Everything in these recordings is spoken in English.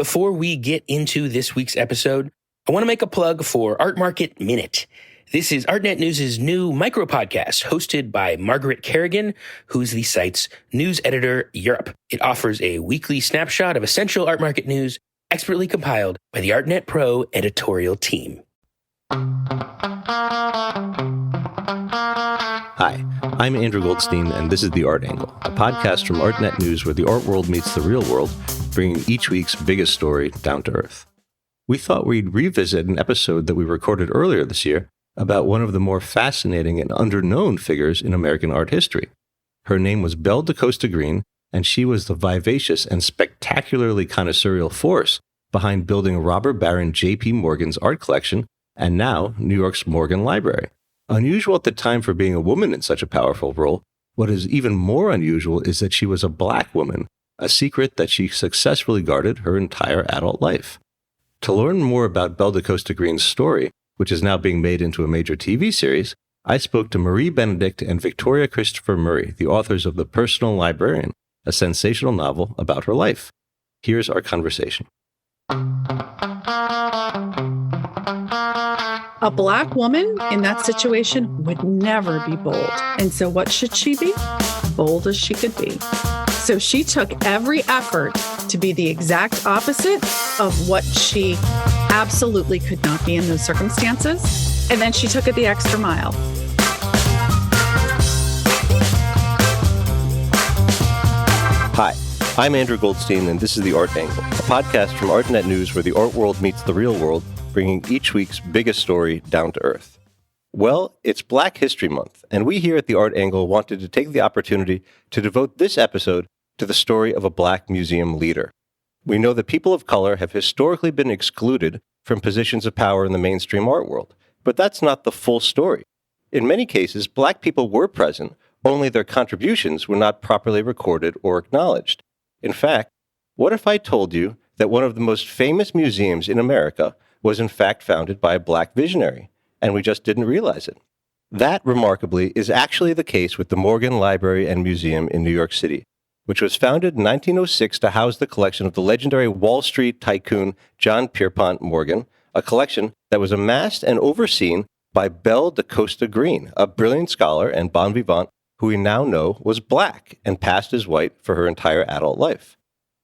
Before we get into this week's episode, I want to make a plug for Art Market Minute. This is ArtNet News' new micro-podcast hosted by Margaret Kerrigan, who's the site's news editor Europe. It offers a weekly snapshot of essential art market news expertly compiled by the ArtNet Pro editorial team. Hi, I'm Andrew Goldstein, and this is The Art Angle, a podcast from ArtNet News where the art world meets the real world, bringing each week's biggest story down to earth. We thought we'd revisit an episode that we recorded earlier this year about one of the more fascinating and underknown figures in American art history. Her name was Belle da Costa Greene, and she was the vivacious and spectacularly connoisseurial force behind building Robert Baron J.P. Morgan's art collection and now New York's Morgan Library. Unusual at the time for being a woman in such a powerful role, what is even more unusual is that she was a Black woman, a secret that she successfully guarded her entire adult life. To learn more about Belle da Costa Greene's story, which is now being made into a major TV series, I spoke to Marie Benedict and Victoria Christopher Murray, the authors of The Personal Librarian, a sensational novel about her life. Here's our conversation. A Black woman in that situation would never be bold. And so what should she be? Bold as she could be. So she took every effort to be the exact opposite of what she absolutely could not be in those circumstances. And then she took it the extra mile. Hi, I'm Andrew Goldstein, and this is The Art Angle, a podcast from ArtNet News where the art world meets the real world, bringing each week's biggest story down to earth. Well, it's Black History Month, and we here at The Art Angle wanted to take the opportunity to devote this episode to the story of a Black museum leader. We know that people of color have historically been excluded from positions of power in the mainstream art world, but that's not the full story. In many cases, Black people were present, only their contributions were not properly recorded or acknowledged. In fact, what if I told you that one of the most famous museums in America was in fact founded by a Black visionary, and we just didn't realize it? That, remarkably, is actually the case with the Morgan Library and Museum in New York City, which was founded in 1906 to house the collection of the legendary Wall Street tycoon John Pierpont Morgan, a collection that was amassed and overseen by Belle da Costa Greene, a brilliant scholar and bon vivant who we now know was Black and passed as white for her entire adult life.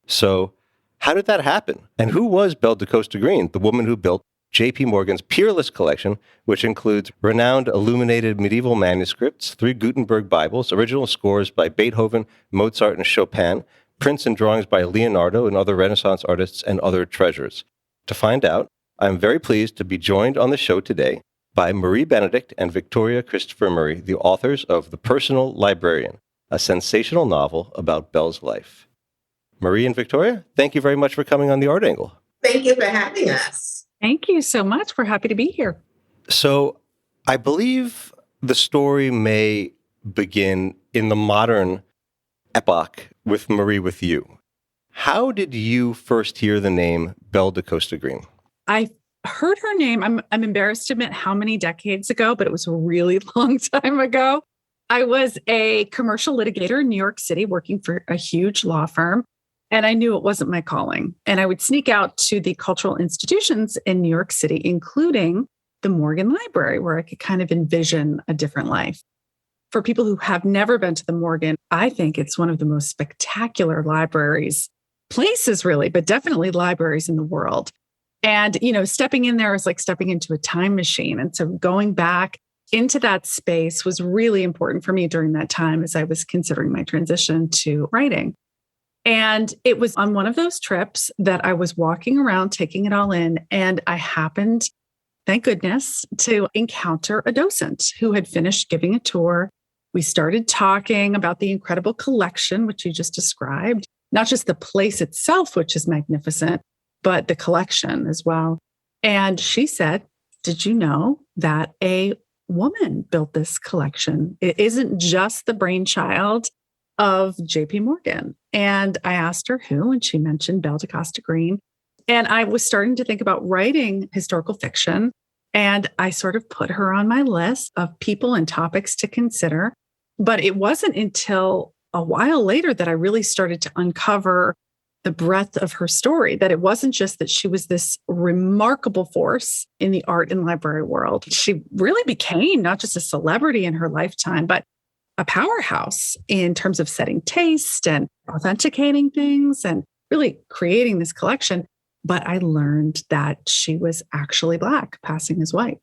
So, how did that happen? And who was Belle da Costa Greene, the woman who built J.P. Morgan's peerless collection, which includes renowned illuminated medieval manuscripts, 3 Gutenberg Bibles, original scores by Beethoven, Mozart, and Chopin, prints and drawings by Leonardo and other Renaissance artists, and other treasures? To find out, I am very pleased to be joined on the show today by Marie Benedict and Victoria Christopher Murray, the authors of The Personal Librarian, a sensational novel about Belle's life. Marie and Victoria, thank you very much for coming on The Art Angle. Thank you for having us. Thank you so much. We're happy to be here. So I believe the story may begin in the modern epoch with Marie, with you. How did you first hear the name Belle da Costa Greene? I heard her name. I'm embarrassed to admit how many decades ago, but it was a really long time ago. I was a commercial litigator in New York City working for a huge law firm. And I knew it wasn't my calling. And I would sneak out to the cultural institutions in New York City, including the Morgan Library, where I could kind of envision a different life. For people who have never been to the Morgan, I think it's one of the most spectacular places really, but definitely libraries in the world. And, stepping in there is like stepping into a time machine. And so going back into that space was really important for me during that time as I was considering my transition to writing. And it was on one of those trips that I was walking around, taking it all in, and I happened, thank goodness, to encounter a docent who had finished giving a tour. We started talking about the incredible collection, which you just described, not just the place itself, which is magnificent, but the collection as well. And she said, "Did you know that a woman built this collection? It isn't just the brainchild of J.P. Morgan." And I asked her who, and she mentioned Belle da Costa Greene. And I was starting to think about writing historical fiction. And I sort of put her on my list of people and topics to consider. But it wasn't until a while later that I really started to uncover the breadth of her story, that it wasn't just that she was this remarkable force in the art and library world. She really became not just a celebrity in her lifetime, but a powerhouse in terms of setting taste and authenticating things and really creating this collection. But I learned that she was actually Black, passing as white.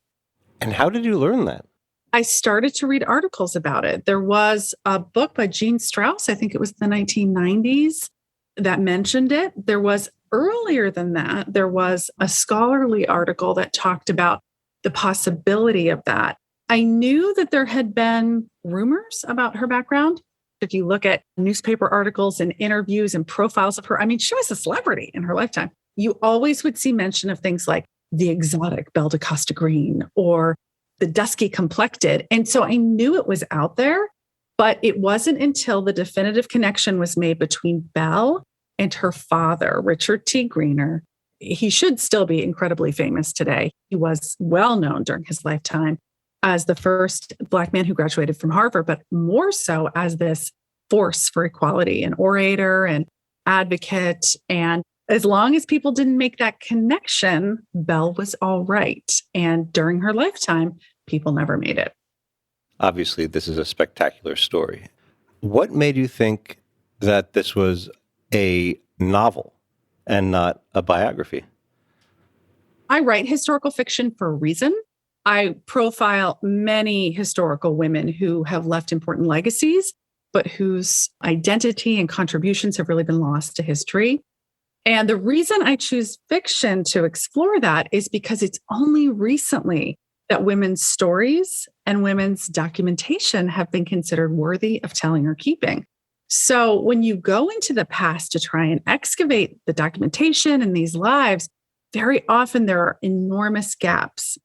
And how did you learn that? I started to read articles about it. There was a book by Jean Strauss, I think it was the 1990s, that mentioned it. There was earlier than that, there was a scholarly article that talked about the possibility of that. I knew that there had been rumors about her background. If you look at newspaper articles and interviews and profiles of her, I mean, she was a celebrity in her lifetime. You always would see mention of things like the exotic Belle da Costa Greene or the dusky complected. And so I knew it was out there, but it wasn't until the definitive connection was made between Belle and her father, Richard T. Greener. He should still be incredibly famous today. He was well known during his lifetime as the first Black man who graduated from Harvard, but more so as this force for equality, an orator and advocate. And as long as people didn't make that connection, Belle was all right. And during her lifetime, people never made it. Obviously, this is a spectacular story. What made you think that this was a novel and not a biography? I write historical fiction for a reason. I profile many historical women who have left important legacies, but whose identity and contributions have really been lost to history. And the reason I choose fiction to explore that is because it's only recently that women's stories and women's documentation have been considered worthy of telling or keeping. So when you go into the past to try and excavate the documentation in these lives, very often there are enormous gaps.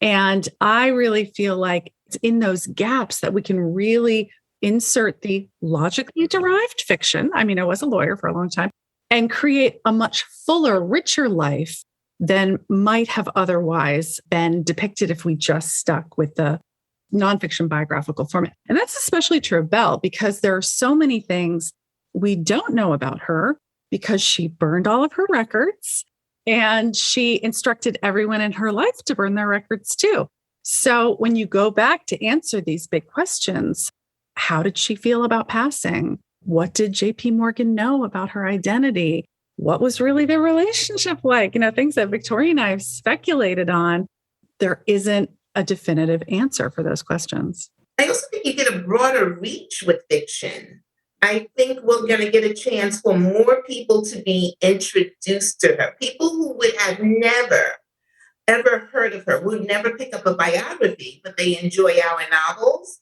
And I really feel like it's in those gaps that we can really insert the logically derived fiction. I mean, I was a lawyer for a long time, and create a much fuller, richer life than might have otherwise been depicted if we just stuck with the nonfiction biographical format. And that's especially true of Belle, because there are so many things we don't know about her because she burned all of her records and she instructed everyone in her life to burn their records too. So when you go back to answer these big questions, how did she feel about passing? What did JP Morgan know about her identity? What was really their relationship like? Things that Victoria and I have speculated on. There isn't a definitive answer for those questions. I also think you get a broader reach with fiction. I think we're going to get a chance for more people to be introduced to her. People who would have never, ever heard of her, would never pick up a biography, but they enjoy our novels,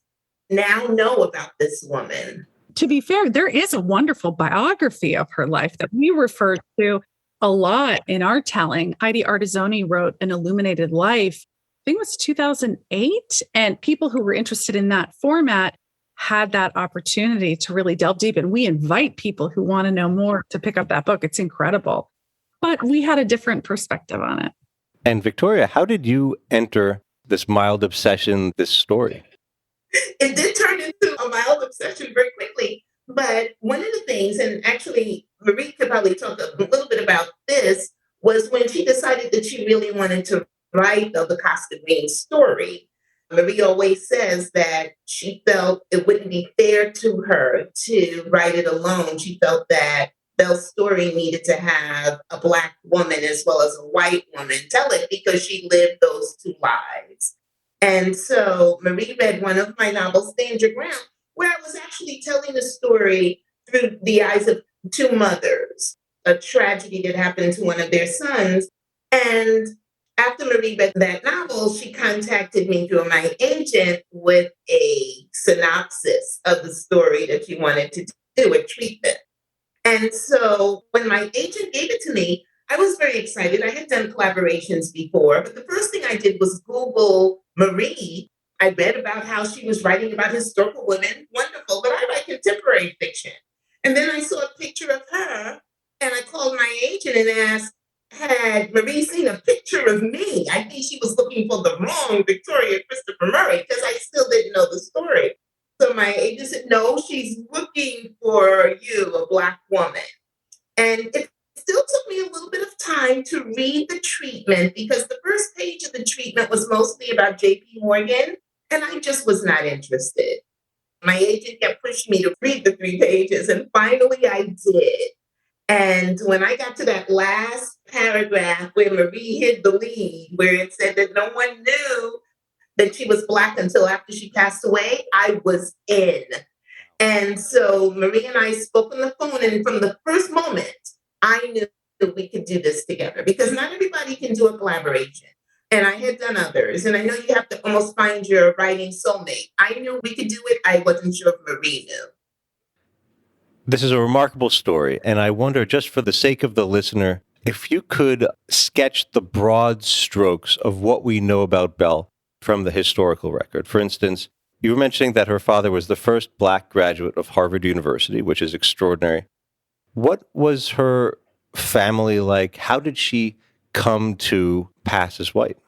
now know about this woman. To be fair, there is a wonderful biography of her life that we refer to a lot in our telling. Heidi Artizzoni wrote An Illuminated Life, I think it was 2008. And people who were interested in that format had that opportunity to really delve deep. And we invite people who want to know more to pick up that book. It's incredible. But we had a different perspective on it. And Victoria, how did you enter this mild obsession, this story? It did turn into a mild obsession very quickly. But one of the things, and actually Marie could probably talk a little bit about this, was when she decided that she really wanted to write Belle da Costa Greene's story. Marie always says that she felt it wouldn't be fair to her to write it alone. She felt that Belle's story needed to have a Black woman as well as a white woman tell it because she lived those two lives. And so Marie read one of my novels, Stand Your Ground, where I was actually telling the story through the eyes of two mothers, a tragedy that happened to one of their sons. And after Marie read that novel, she contacted me through my agent with a synopsis of the story that she wanted to do, a treatment. And so when my agent gave it to me, I was very excited. I had done collaborations before, but the first thing I did was Google Marie. I read about how she was writing about historical women. Wonderful, but I write contemporary fiction. And then I saw a picture of her, and I called my agent and asked, had Marie seen a picture of me? I think she was looking for the wrong Victoria Christopher Murray because I still didn't know the story. So my agent said, no, she's looking for you, a Black woman. And it still took me a little bit of time to read the treatment because the first page of the treatment was mostly about JP Morgan, and I just was not interested. My agent kept pushing me to read the 3 pages, and finally I did. And when I got to that last paragraph where Marie hid the lead, where it said that no one knew that she was Black until after she passed away, I was in. And so Marie and I spoke on the phone, and from the first moment, I knew that we could do this together because not everybody can do a collaboration. And I had done others, and I know you have to almost find your writing soulmate. I knew we could do it. I wasn't sure if Marie knew. This is a remarkable story, and I wonder, just for the sake of the listener, if you could sketch the broad strokes of what we know about Belle from the historical record. For instance, you were mentioning that her father was the first Black graduate of Harvard University, which is extraordinary. What was her family like? How did she come to pass as white?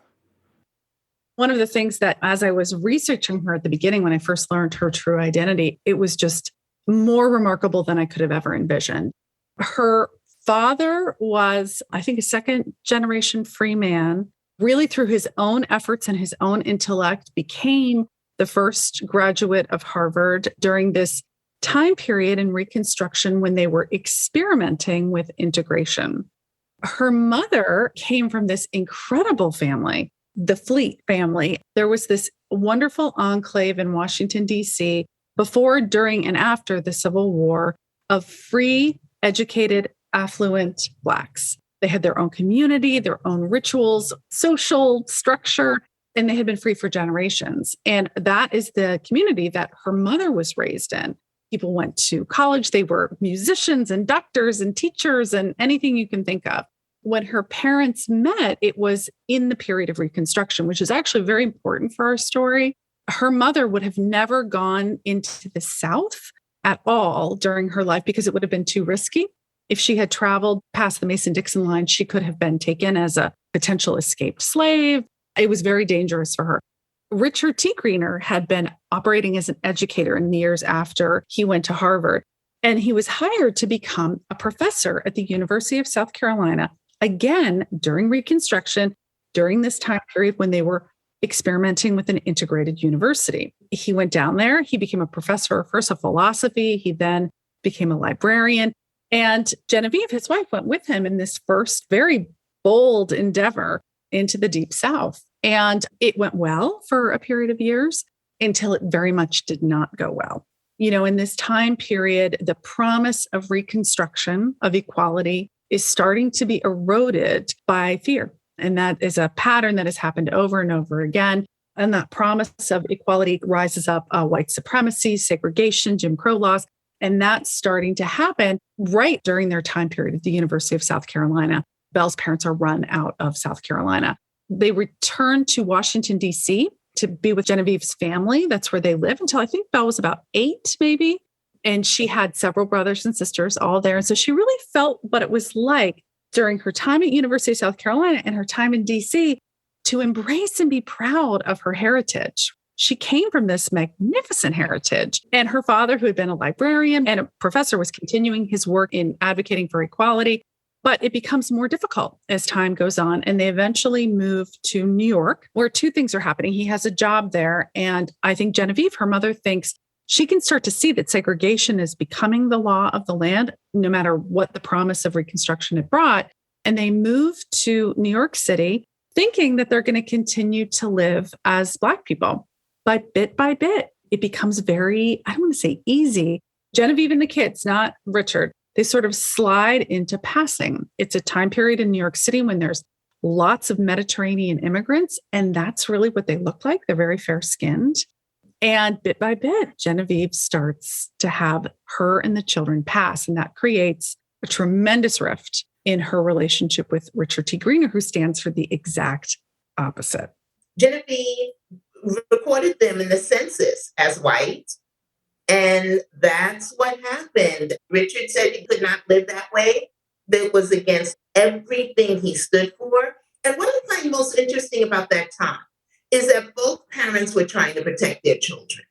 One of the things that, as I was researching her at the beginning, when I first learned her true identity, it was just more remarkable than I could have ever envisioned. Her father was, I think, a second generation free man, really through his own efforts and his own intellect, became the first graduate of Harvard during this time period in Reconstruction when they were experimenting with integration. Her mother came from this incredible family, the Fleet family. There was this wonderful enclave in Washington, D.C., before, during, and after the Civil War of free, educated, affluent Blacks. They had their own community, their own rituals, social structure, and they had been free for generations. And that is the community that her mother was raised in. People went to college. They were musicians and doctors and teachers and anything you can think of. When her parents met, it was in the period of Reconstruction, which is actually very important for our story. Her mother would have never gone into the South at all during her life because it would have been too risky. If she had traveled past the Mason-Dixon line, she could have been taken as a potential escaped slave. It was very dangerous for her. Richard T. Greener had been operating as an educator in the years after he went to Harvard, and he was hired to become a professor at the University of South Carolina, again, during Reconstruction, during this time period when they were experimenting with an integrated university. He went down there. He became a professor, first of philosophy. He then became a librarian. And Genevieve, his wife, went with him in this first very bold endeavor into the Deep South. And it went well for a period of years until it very much did not go well. You know, in this time period, the promise of Reconstruction, of equality, is starting to be eroded by fear. And that is a pattern that has happened over and over again. And that promise of equality rises up white supremacy, segregation, Jim Crow laws. And that's starting to happen right during their time period at the University of South Carolina. Belle's parents are run out of South Carolina. They return to Washington, D.C. to be with Genevieve's family. That's where they live until I think Belle was about 8, maybe. And she had several brothers and sisters all there. And so she really felt what it was like during her time at University of South Carolina and her time in DC to embrace and be proud of her heritage. She came from this magnificent heritage. And her father, who had been a librarian and a professor, was continuing his work in advocating for equality. But it becomes more difficult as time goes on. And they eventually move to New York, where 2 things are happening. He has a job there. And I think Genevieve, her mother, thinks she can start to see that segregation is becoming the law of the land, no matter what the promise of Reconstruction had brought. And they move to New York City thinking that they're going to continue to live as Black people. But bit by bit, it becomes very, I don't want to say easy. Genevieve and the kids, not Richard, they sort of slide into passing. It's a time period in New York City when there's lots of Mediterranean immigrants, and that's really what they look like. They're very fair-skinned. And bit by bit, Genevieve starts to have her and the children pass. And that creates a tremendous rift in her relationship with Richard T. Greener, who stands for the exact opposite. Genevieve recorded them in the census as white. And that's what happened. Richard said he could not live that way. That was against everything he stood for. And what I find most interesting about that time is that both parents were trying to protect their children.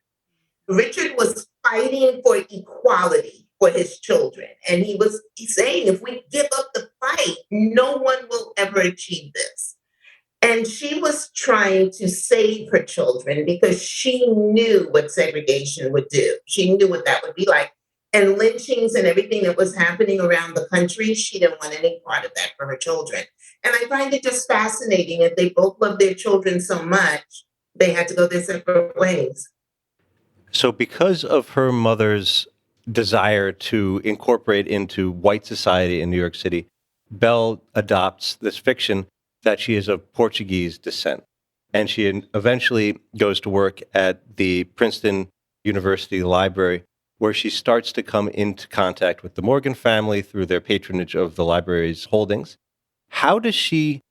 Richard was fighting for equality for his children. And he's saying, if we give up the fight, no one will ever achieve this. And she was trying to save her children because she knew what segregation would do. She knew what that would be like. And lynchings and everything that was happening around the country, she didn't want any part of that for her children. And I find it just fascinating that they both loved their children so much, they had to go their separate ways. So because of her mother's desire to incorporate into white society in New York City, Belle adopts this fiction that she is of Portuguese descent. And she eventually goes to work at the Princeton University Library, where she starts to come into contact with the Morgan family through their patronage of the library's holdings. How does she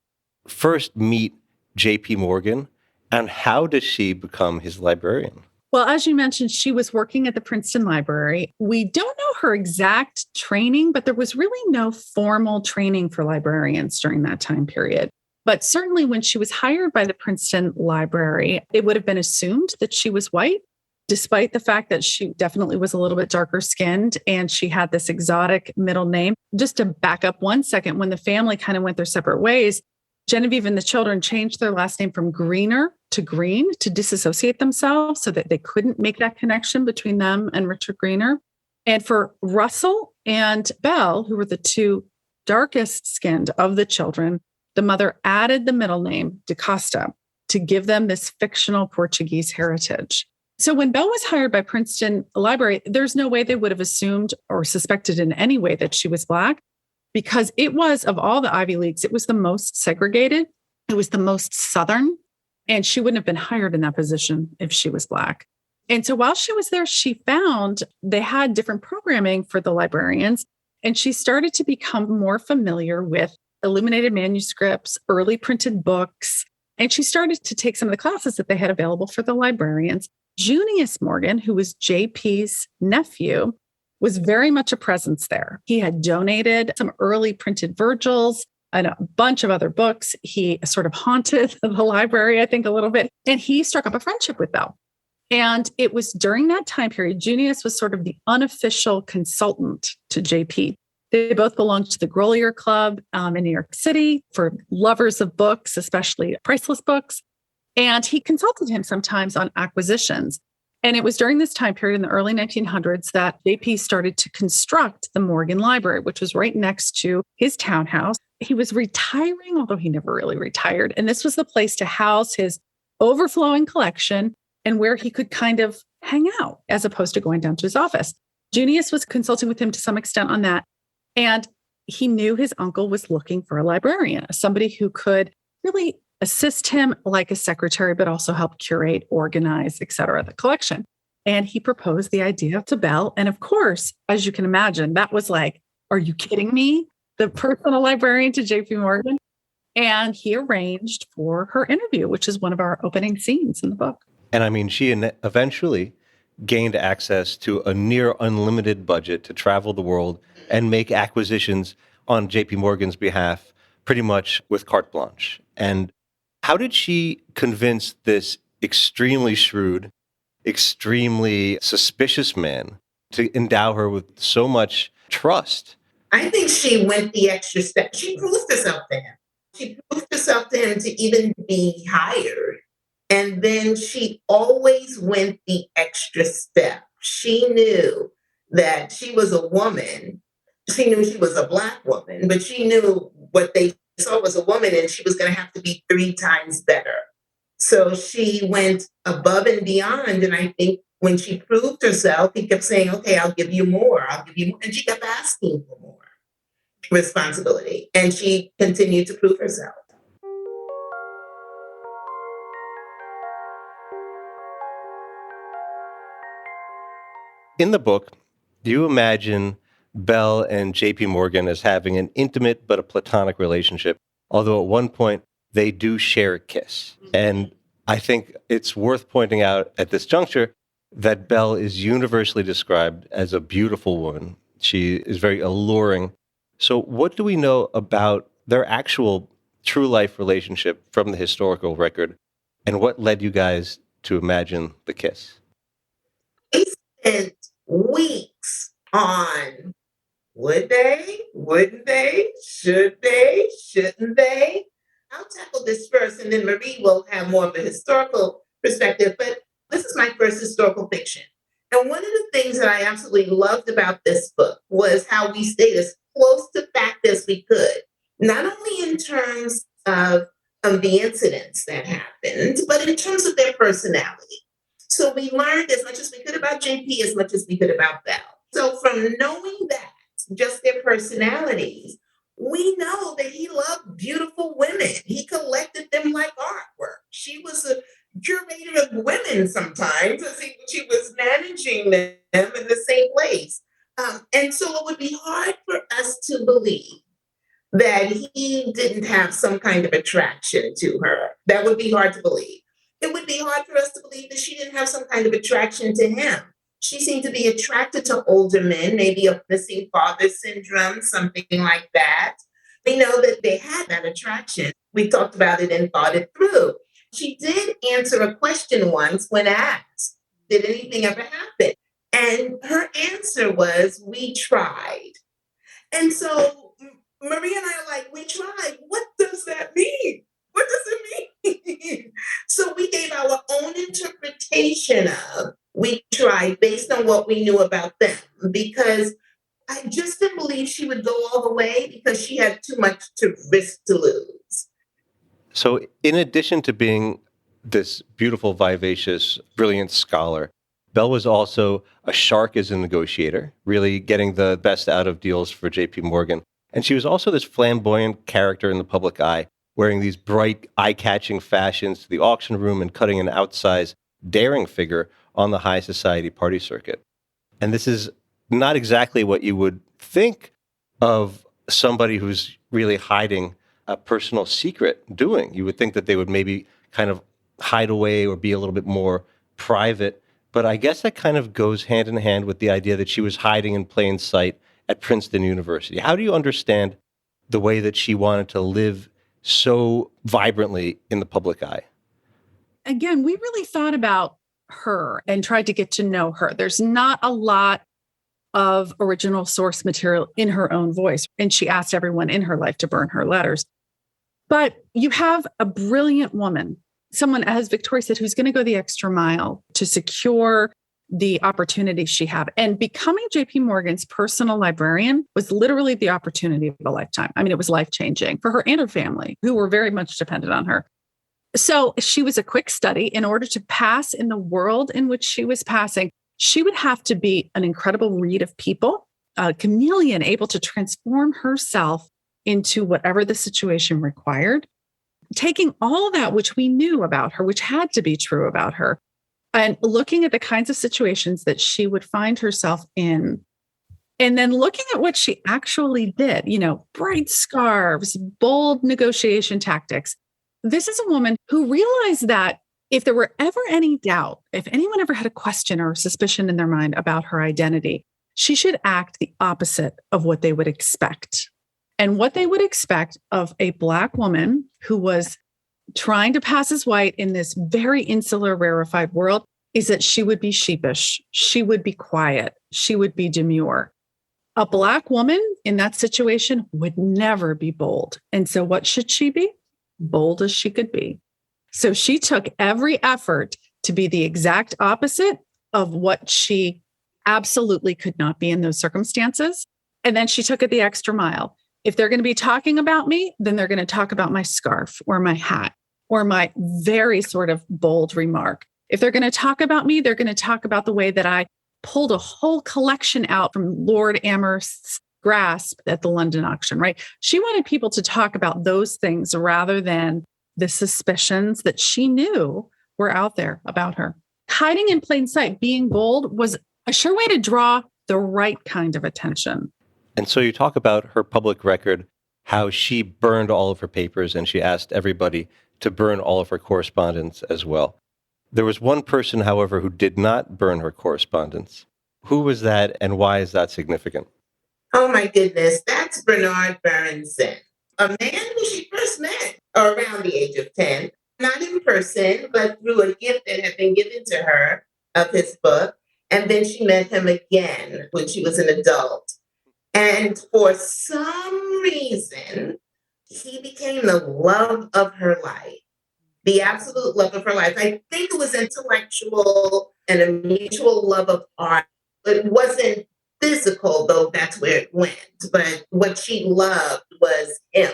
first meet J.P. Morgan, and how does she become his librarian? Well, as you mentioned, she was working at the Princeton Library. We don't know her exact training, but there was really no formal training for librarians during that time period. But certainly when she was hired by the Princeton Library, it would have been assumed that she was white, despite the fact that she definitely was a little bit darker skinned and she had this exotic middle name. Just to back up 1 second, when the family kind of went their separate ways, Genevieve and the children changed their last name from Greener to Greene to disassociate themselves so that they couldn't make that connection between them and Richard Greener. And for Russell and Belle, who were the two darkest skinned of the children, the mother added the middle name da Costa to give them this fictional Portuguese heritage. So when Belle was hired by Princeton Library, there's no way they would have assumed or suspected in any way that she was Black, because it was, of all the Ivy Leagues, it was the most segregated. It was the most Southern. And she wouldn't have been hired in that position if she was Black. And so while she was there, she found they had different programming for the librarians. And she started to become more familiar with illuminated manuscripts, early printed books. And she started to take some of the classes that they had available for the librarians. Junius Morgan, who was JP's nephew, was very much a presence there. He had donated some early printed Virgils and a bunch of other books. He sort of haunted the library, I think, a little bit. And he struck up a friendship with Belle. And it was during that time period, Junius was sort of the unofficial consultant to JP. They both belonged to the Grolier Club in New York City for lovers of books, especially priceless books. And he consulted him sometimes on acquisitions. And it was during this time period in the early 1900s that JP started to construct the Morgan Library, which was right next to his townhouse. He was retiring, although he never really retired. And this was the place to house his overflowing collection and where he could kind of hang out as opposed to going down to his office. Junius was consulting with him to some extent on that. And he knew his uncle was looking for a librarian, somebody who could really assist him like a secretary, but also help curate, organize, et cetera, the collection. And he proposed the idea to Belle. And of course, as you can imagine, that was like, are you kidding me? The personal librarian to J.P. Morgan. And he arranged for her interview, which is one of our opening scenes in the book. And I mean, she eventually gained access to a near unlimited budget to travel the world and make acquisitions on J.P. Morgan's behalf, pretty much with carte blanche. And how did she convince this extremely shrewd, extremely suspicious man to endow her with so much trust? I think she went the extra step. She proved herself to him. She proved herself to him to even be hired. And then she always went the extra step. She knew that she was a woman. She knew she was a Black woman, but she knew what they saw was a woman and she was going to have to be 3 times better. So she went above and beyond. And I think when she proved herself, he kept saying, okay, I'll give you more. I'll give you more. And she kept asking for more responsibility. And she continued to prove herself. In the book, do you imagine Belle and J.P. Morgan as having an intimate but a platonic relationship, although at one point they do share a kiss? And I think it's worth pointing out at this juncture that Belle is universally described as a beautiful woman. She is very alluring. So what do we know about their actual true life relationship from the historical record, and what led you guys to imagine the kiss? They spent weeks on would they, wouldn't they, should they, shouldn't they? I'll tackle this first, and then Marie will have more of a historical perspective. But this is my first historical fiction. And one of the things that I absolutely loved about this book was how we stayed as close to fact as we could, not only in terms of the incidents that happened, but in terms of their personality. So we learned as much as we could about JP, as much as we could about Belle. So from knowing that, just their personalities, we know that he loved beautiful women. He collected them like artwork. She was a curator of women sometimes as she was managing them in the same place. And so it would be hard for us to believe that he didn't have some kind of attraction to her. That would be hard to believe. It would be hard for us to believe that she didn't have some kind of attraction to him. She seemed to be attracted to older men, maybe a missing father syndrome, something like that. We know that they had that attraction. We talked about it and thought it through. She did answer a question once when asked, did anything ever happen? And her answer was, we tried. And so Maria and I are like, we tried. What does that mean? What does it mean? So we gave our own interpretation of we tried based on what we knew about them because I just didn't believe she would go all the way because she had too much to risk to lose. So, in addition to being this beautiful, vivacious, brilliant scholar, Belle was also a shark as a negotiator, really getting the best out of deals for JP Morgan. And she was also this flamboyant character in the public eye, wearing these bright, eye-catching fashions to the auction room and cutting an outsized, daring figure on the high society party circuit. And this is not exactly what you would think of somebody who's really hiding a personal secret doing. You would think that they would maybe kind of hide away or be a little bit more private. But I guess that kind of goes hand in hand with the idea that she was hiding in plain sight at Princeton University. How do you understand the way that she wanted to live so vibrantly in the public eye? Again, we really thought about her and tried to get to know her. There's not a lot of original source material in her own voice. And she asked everyone in her life to burn her letters. But you have a brilliant woman, someone, as Victoria said, who's going to go the extra mile to secure the opportunity she had. And becoming JP Morgan's personal librarian was literally the opportunity of a lifetime. I mean, it was life-changing for her and her family, who were very much dependent on her. So she was a quick study. In order to pass in the world in which she was passing, she would have to be an incredible read of people, a chameleon, able to transform herself into whatever the situation required, taking all that which we knew about her, which had to be true about her, and looking at the kinds of situations that she would find herself in. And then looking at what she actually did, bright scarves, bold negotiation tactics. This is a woman who realized that if there were ever any doubt, if anyone ever had a question or suspicion in their mind about her identity, she should act the opposite of what they would expect. And what they would expect of a Black woman who was trying to pass as white in this very insular, rarefied world is that she would be sheepish. She would be quiet. She would be demure. A Black woman in that situation would never be bold. And so what should she be? Bold as she could be. So she took every effort to be the exact opposite of what she absolutely could not be in those circumstances. And then she took it the extra mile. If they're going to be talking about me, then they're going to talk about my scarf or my hat or my very sort of bold remark. If they're going to talk about me, they're going to talk about the way that I pulled a whole collection out from Lord Amherst's grasp at the London auction, right? She wanted people to talk about those things rather than the suspicions that she knew were out there about her. Hiding in plain sight, being bold, was a sure way to draw the right kind of attention. And so you talk about her public record, how she burned all of her papers and she asked everybody to burn all of her correspondence as well. There was one person, however, who did not burn her correspondence. Who was that and why is that significant? Oh my goodness, that's Bernard Berenson, a man who she first met around the age of 10, not in person, but through a gift that had been given to her of his book. And then she met him again when she was an adult. And for some reason, he became the love of her life, the absolute love of her life. I think it was intellectual and a mutual love of art. It wasn't physical, though that's where it went. But what she loved was him,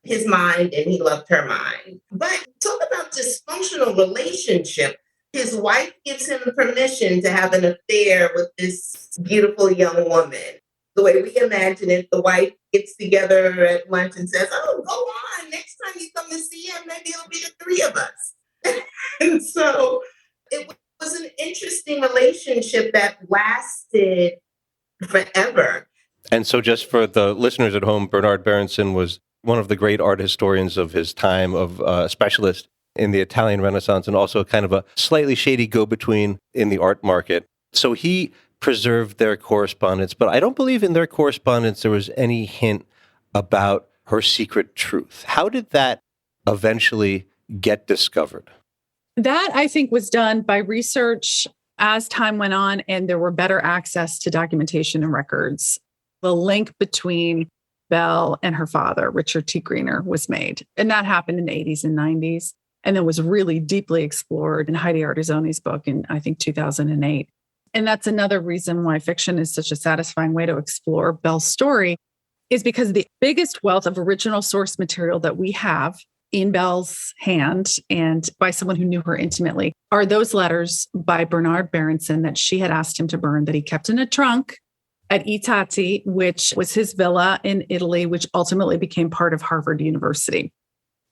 his mind, and he loved her mind. But talk about dysfunctional relationship. His wife gives him permission to have an affair with this beautiful young woman. The way we imagine it, the wife gets together at lunch and says, "Oh, go on. Next time you come to see him, maybe it'll be the three of us." And so it was an interesting relationship that lasted forever. And so just for the listeners at home, Bernard Berenson was one of the great art historians of his time, of a specialist in the Italian Renaissance, and also kind of a slightly shady go-between in the art market. So he preserved their correspondence, but I don't believe in their correspondence there was any hint about her secret truth. How did that eventually get discovered? That, I think, was done by research as time went on and there were better access to documentation and records. The link between Belle and her father, Richard T. Greener, was made. And that happened in the 80s and 90s. And then was really deeply explored in Heidi Artizzoni's book in, I think, 2008. And that's another reason why fiction is such a satisfying way to explore Belle's story, is because the biggest wealth of original source material that we have in Belle's hand and by someone who knew her intimately are those letters by Bernard Berenson that she had asked him to burn, that he kept in a trunk at I Tatti, which was his villa in Italy, which ultimately became part of Harvard University.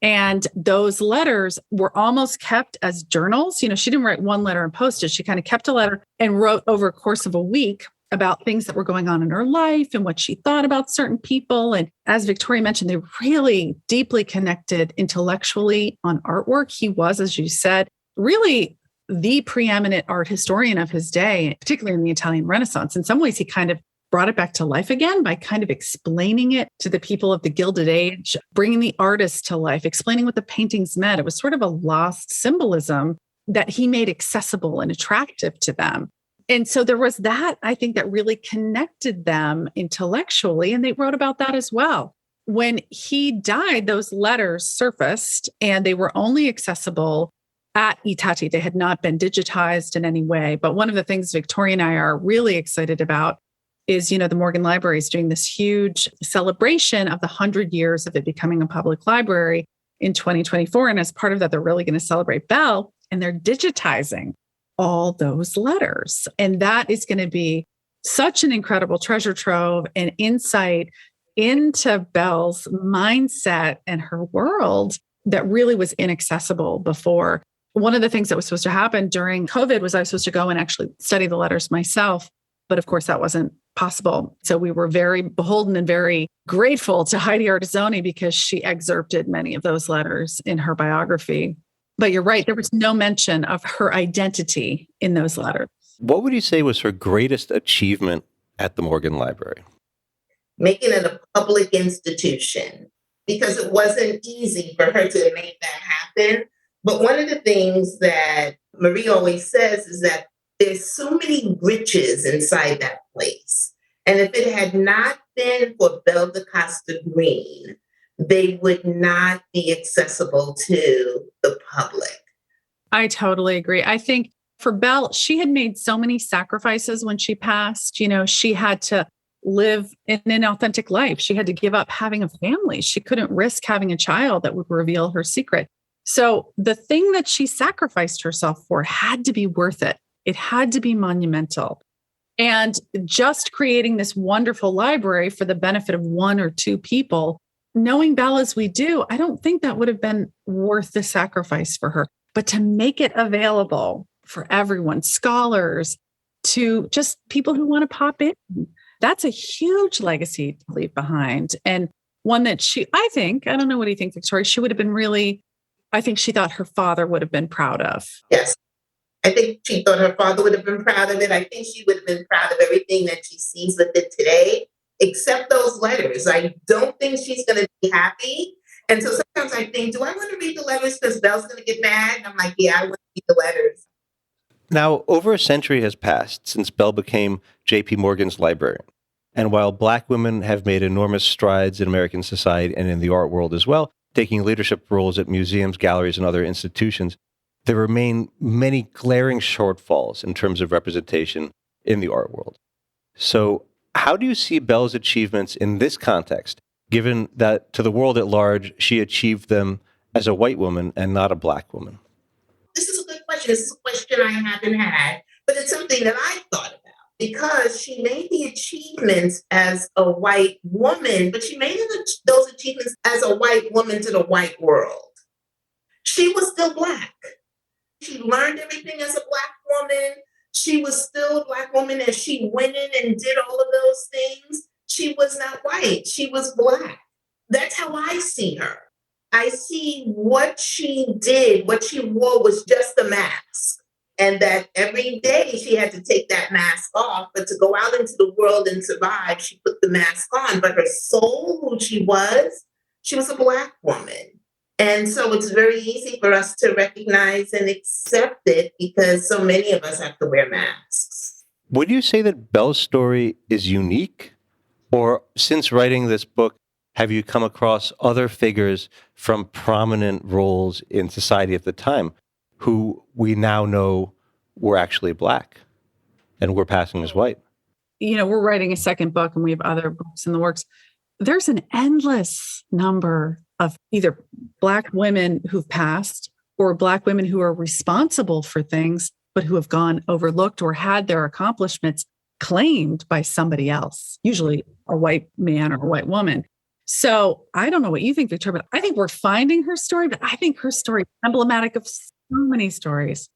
And those letters were almost kept as journals. You know, she didn't write one letter and post it. She kind of kept a letter and wrote over a course of a week about things that were going on in her life and what she thought about certain people. And as Victoria mentioned, they really deeply connected intellectually on artwork. He was, as you said, really the preeminent art historian of his day, particularly in the Italian Renaissance. In some ways, he kind of brought it back to life again by kind of explaining it to the people of the Gilded Age, bringing the artists to life, explaining what the paintings meant. It was sort of a lost symbolism that he made accessible and attractive to them. And so there was that, I think, that really connected them intellectually. And they wrote about that as well. When he died, those letters surfaced and they were only accessible at I Tatti. They had not been digitized in any way. But one of the things Victoria and I are really excited about is, you know, the Morgan Library is doing this huge celebration of the 100 years of it becoming a public library in 2024. And as part of that, they're really going to celebrate Belle, and they're digitizing all those letters. And that is going to be such an incredible treasure trove and insight into Belle's mindset and her world that really was inaccessible before. One of the things that was supposed to happen during COVID was I was supposed to go and actually study the letters myself. But of course, that wasn't possible. So we were very beholden and very grateful to Heidi Artizzoni because she excerpted many of those letters in her biography. But you're right, there was no mention of her identity in those letters. What would you say was her greatest achievement at the Morgan Library? Making it a public institution, because it wasn't easy for her to make that happen. But one of the things that Marie always says is that there's so many riches inside that place. And if it had not been for Belle da Costa Greene, they would not be accessible to the public. I totally agree. I think for Belle, she had made so many sacrifices when she passed. You know, she had to live in an authentic life. She had to give up having a family. She couldn't risk having a child that would reveal her secret. So the thing that she sacrificed herself for had to be worth it. It had to be monumental. And just creating this wonderful library for the benefit of one or two people, knowing Belle as we do, I don't think that would have been worth the sacrifice for her. But to make it available for everyone, scholars, to just people who want to pop in, that's a huge legacy to leave behind. And one that I don't know what do you think, Victoria, she would have been really, I think she thought her father would have been proud of. Yes. I think she thought her father would have been proud of it. I think she would have been proud of everything that she sees with it today, except those letters. I don't think she's going to be happy. And so sometimes I think, do I want to read the letters because Belle's going to get mad? And I'm like, yeah, I want to read the letters. Now, over a century has passed since Belle became J.P. Morgan's librarian. And while Black women have made enormous strides in American society and in the art world as well, taking leadership roles at museums, galleries, and other institutions, there remain many glaring shortfalls in terms of representation in the art world. So how do you see Belle's achievements in this context, given that to the world at large, she achieved them as a white woman and not a Black woman? This is a good question. This is a question I haven't had, but it's something that I thought about because she made the achievements as a white woman, but she made those achievements as a white woman to the white world. She was still Black. She learned everything as a Black woman. She was still a Black woman as she went in and did all of those things. She was not white. She was Black. That's how I see her. I see what she did, what she wore was just a mask. And that every day she had to take that mask off, but to go out into the world and survive, she put the mask on. But her soul, who she was a Black woman. And so it's very easy for us to recognize and accept it because so many of us have to wear masks. Would you say that Belle's story is unique? Or since writing this book, have you come across other figures from prominent roles in society at the time who we now know were actually Black and were passing as white? You know, we're writing a second book and we have other books in the works. There's an endless number of either Black women who've passed or Black women who are responsible for things, but who have gone overlooked or had their accomplishments claimed by somebody else, usually a white man or a white woman. So I don't know what you think, Victoria, but I think we're finding her story, but I think her story is emblematic of so many stories.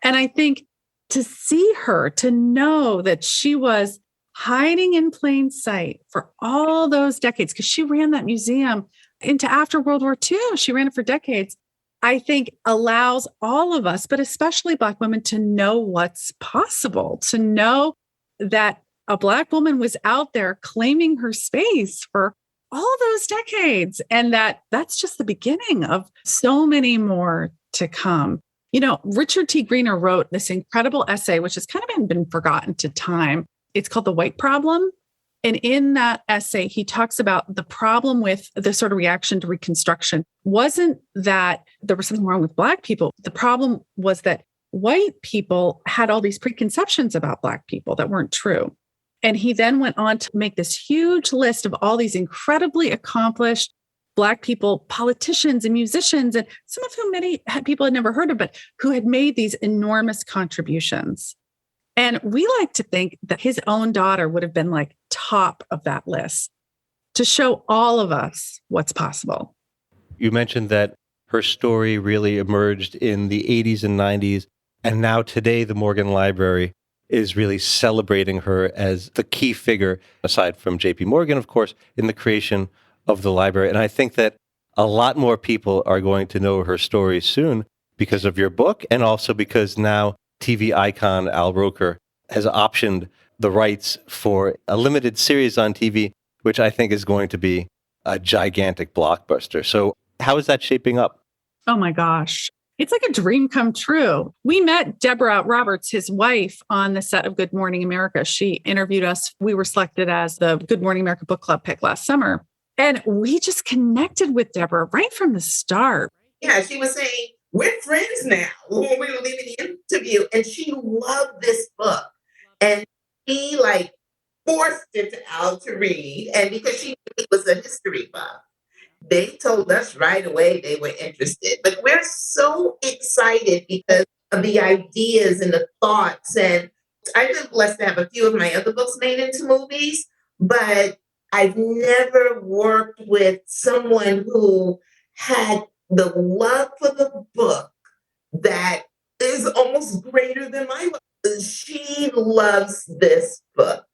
And I think to see her, to know that she was hiding in plain sight for all those decades, because she ran that museum into after World War II. She ran it for decades. I think allows all of us, but especially Black women, to know what's possible, to know that a Black woman was out there claiming her space for all those decades, and that's just the beginning of so many more to come. You know, Richard T. Greener wrote this incredible essay, which has kind of been forgotten to time. It's called The White Problem. And in that essay, he talks about the problem with the sort of reaction to Reconstruction wasn't that there was something wrong with Black people. The problem was that white people had all these preconceptions about Black people that weren't true. And he then went on to make this huge list of all these incredibly accomplished Black people, politicians and musicians, and some of whom many people had never heard of, but who had made these enormous contributions. And we like to think that his own daughter would have been like top of that list to show all of us what's possible. You mentioned that her story really emerged in the 80s and 90s, and now today the Morgan Library is really celebrating her as the key figure, aside from J.P. Morgan, of course, in the creation of the library. And I think that a lot more people are going to know her story soon because of your book, and also because now TV icon Al Roker has optioned the rights for a limited series on TV, which I think is going to be a gigantic blockbuster. So how is that shaping up? Oh my gosh. It's like a dream come true. We met Deborah Roberts, his wife, on the set of Good Morning America. She interviewed us. We were selected as the Good Morning America book club pick last summer. And we just connected with Deborah right from the start. Yeah, she was saying, we're friends now when we were leaving the interview. And she loved this book. And she forced it to Al to read. And because she knew it was a history buff, they told us right away they were interested. But we're so excited because of the ideas and the thoughts. And I've been blessed to have a few of my other books made into movies, but I've never worked with someone who had the love for the book that is almost greater than my love. She loves this book.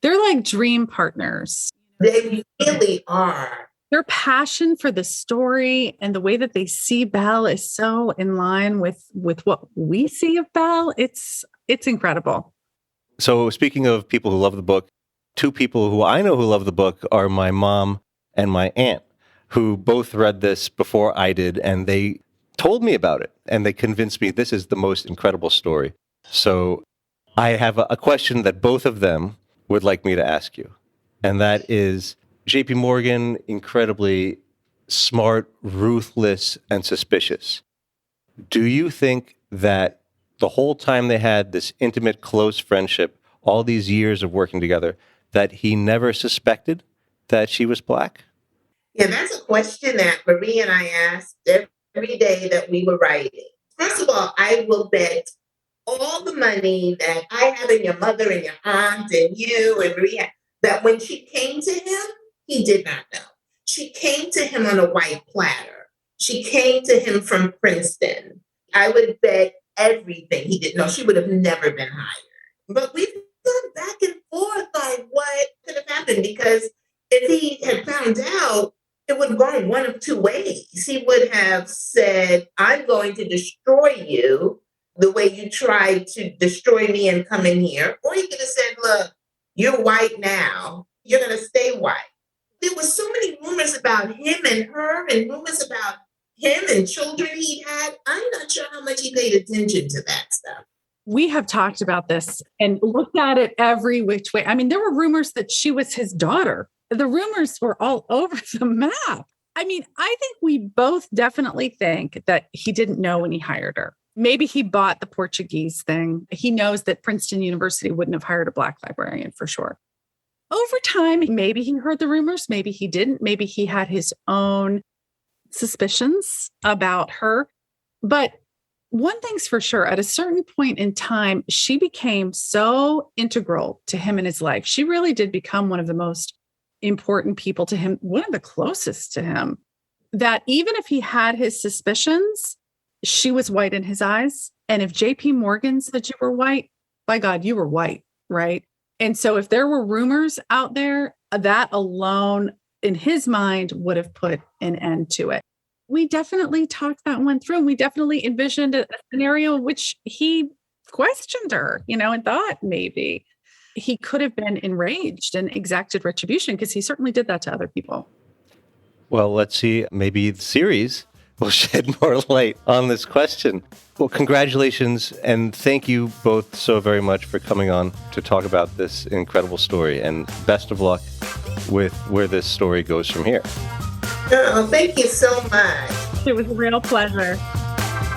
They're like dream partners. They really are. Their passion for the story and the way that they see Belle is so in line with what we see of Belle. It's incredible. So speaking of people who love the book, two people who I know who love the book are my mom and my aunt, who both read this before I did, and they told me about it, and they convinced me this is the most incredible story So I have a question that both of them would like me to ask you. And that is, JP Morgan, incredibly smart, ruthless, and suspicious. Do you think that the whole time they had this intimate, close friendship, all these years of working together, that he never suspected that she was Black? Yeah, that's a question that Marie and I asked every day that we were writing. First of all, I will bet all the money that I have and your mother and your aunt and you and Maria, that when she came to him, he did not know. She came to him on a white platter. She came to him from Princeton. I would bet everything he didn't know. She would have never been hired. But we've gone back and forth on what could have happened, because if he had found out, it would have gone one of two ways. He would have said, I'm going to destroy you the way you tried to destroy me and come in here. Or he could have said, look, you're white now. You're going to stay white. There were so many rumors about him and her, and rumors about him and children he had. I'm not sure how much he paid attention to that stuff. We have talked about this and looked at it every which way. I mean, there were rumors that she was his daughter. The rumors were all over the map. I mean, I think we both definitely think that he didn't know when he hired her. Maybe he bought the Portuguese thing. He knows that Princeton University wouldn't have hired a Black librarian for sure. Over time, maybe he heard the rumors, maybe he didn't. Maybe he had his own suspicions about her. But one thing's for sure, at a certain point in time, she became so integral to him in his life. She really did become one of the most important people to him, one of the closest to him, that even if he had his suspicions, she was white in his eyes. And if JP Morgan said you were white, by God, you were white, right? And so if there were rumors out there, that alone in his mind would have put an end to it. We definitely talked that one through. And we definitely envisioned a scenario in which he questioned her, and thought maybe he could have been enraged and exacted retribution, because he certainly did that to other people. Well, let's see. Maybe the series will shed more light on this question. Well, congratulations, and thank you both so very much for coming on to talk about this incredible story, and best of luck with where this story goes from here. Oh, thank you so much. It was a real pleasure.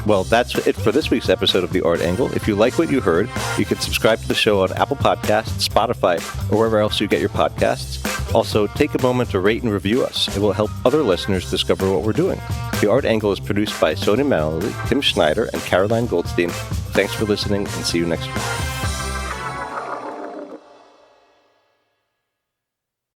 Well, that's it for this week's episode of The Art Angle. If you like what you heard, you can subscribe to the show on Apple Podcasts, Spotify, or wherever else you get your podcasts. Also, take a moment to rate and review us. It will help other listeners discover what we're doing. The Art Angle is produced by Sonia Mallory, Tim Schneider, and Caroline Goldstein. Thanks for listening, and see you next week.